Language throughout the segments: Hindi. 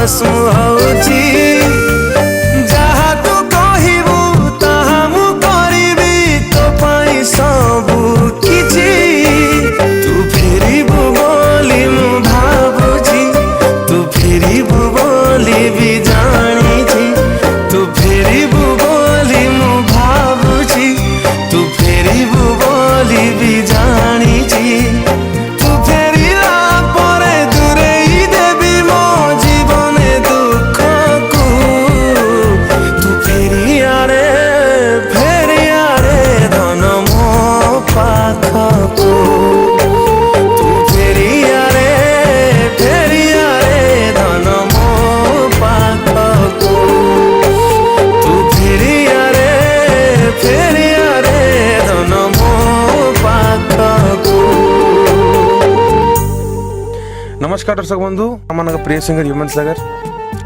आंसू होची जहा तू कहिबू ताहा मु करिबी तो पाई सबु किछि तू फेरिबू बोली मु भाबुची तू फेरिबू बोली भी जानिछि तू फेरिबू बोली मु भाबुची तू फेरिबू बोली भी जानिछि तू फेरिला परे दूरेई देबी मो जीवने दुख को तू फेरिया रे धन मो पाखको तू फेरिया रे धन मो पाखको तू फेरिया रे धन मो पाखको। नमस्कार दर्शक बंधु आम प्रिय सिंगर ह्यूमन सागर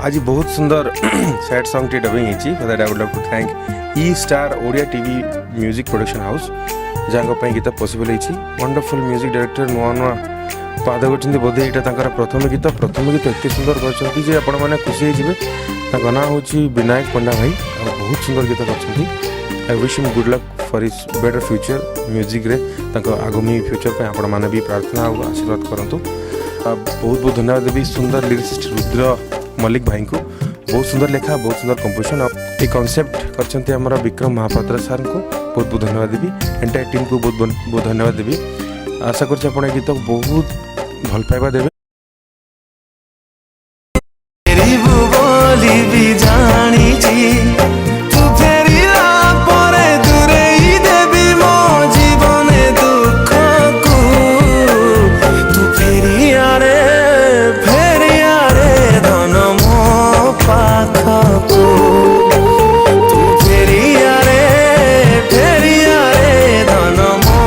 आज बहुत सुंदर सैड सॉन्ग टी डबिंग होती for that I would like to thank E star Odia TV music production house जहाँ गीत पॉसिबल होती वंडरफुल म्यूजिक डायरेक्टर नुआ नुआ पाद कर बोधे यहाँ प्रथम गीत एत सुंदर कर आपण मैंने खुशी होते ना हूँ विनायक पंडा भाई बहुत सुंदर गीत कर I wish him good luck for his better future music रे आगामी फ्यूचर पे आपण मैंने भी प्रार्थना और आशीर्वाद करूँ बहुत बहुत धन्यवाद देवी सुंदर लिरिसिस्ट रुद्र मल्लिक भाई को बहुत सुंदर लेखा बहुत सुंदर कंपोजिशन ये कॉन्सेप्ट करछन्ते हमरा विक्रम महापात्र सर को बहुत बहुत धन्यवाद देवी एंटायर टीम को बहुत बहुत धन्यवाद देवी आशा करछि आपण गीत बहुत भल पाइबा देबे। फेरिबू बोली भी जानिछि तू फेरिला परे दूरेई देबी मो जीवने दुख को तू फेरिया रे धन मो पाखको तू फेरिया रे धन मो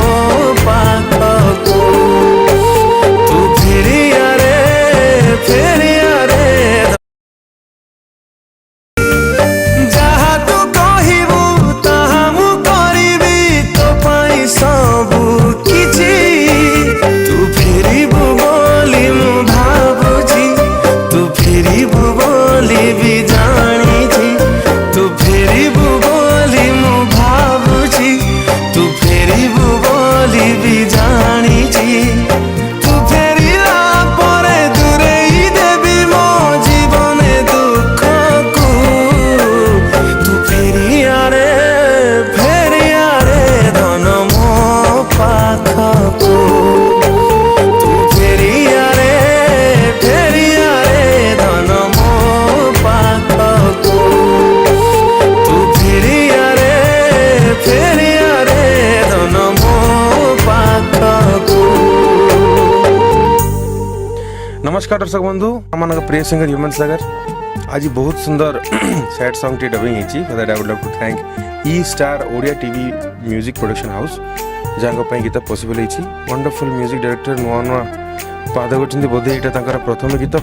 पाखको तू फेरिया रे जहा तू कहिबू ताहा मु करिबी तो पाई सबु किछि तू फेरिबू बोली मु भाबुची तू फेरिबू बोली भी जानिछि तू फेरिबू बोली मु भाबुची तू फेरिबू बोली भी जानिछि तू फेरिला परे दूरेई देबी मो जीवने दुख को तू फेरिया रे धन मो पाखको तू फेरिया रे धन मो पाखको तू फेरिया रे धन मो पाखको। नमस्कार दर्शक बंधु आम प्रिय सिंगर ह्यूमन सागर आज बहुत सुंदर सैड सॉन्ग टी डबिंग होती for that I would like to thank E star Odia TV music production house जहाँ गीत पॉसिबल होती वंडरफुल म्यूजिक डायरेक्टर नुआ नुआ पाद कर बोधे यहाँ प्रथम गीत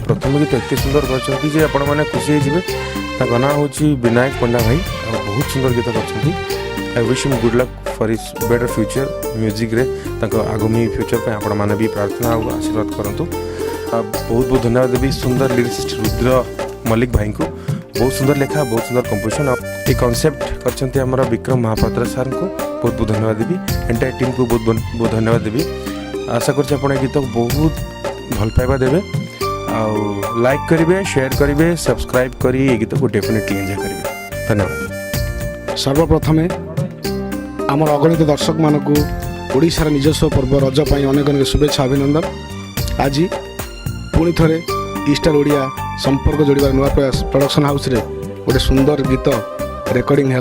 एत सुंदर कर आपण मैंने खुशी होते ना हूँ विनायक पंडा भाई बहुत सुंदर गीत कर I wish him good luck for his better future music रे आगामी फ्यूचर पे आपण मैंने भी प्रार्थना और आशीर्वाद करूँ बहुत बहुत धन्यवाद देवी सुंदर लिरिसिस्ट रुद्र मल्लिक भाई को बहुत सुंदर लेखा बहुत सुंदर कंपोजिशन ये कॉन्सेप्ट करछन्ते हमरा विक्रम महापात्र सर को बहुत बहुत धन्यवाद देवी एंटायर टीम को बहुत बहुत धन्यवाद देवी आशा करछि आपण गीत बहुत भल पाइबा देबे आउ लाइक करिवे शेयर करिवे सब्सक्राइब करी ये गीत को डेफिनेटली एंजॉय करिवे धन्यवाद। सर्वप्रथमे आम अगणित दर्शक मानक ओडिशार निजस्व पर्व रज पाई अनेक अनेक शुभेच्छा अभिनंदन। आज पुणी थे ईस्टार ओडिया संपर्क जोड़ार नुआ प्रयास प्रोडक्शन हाउस रे गोटे सुंदर गीत रेकर्डिंग है।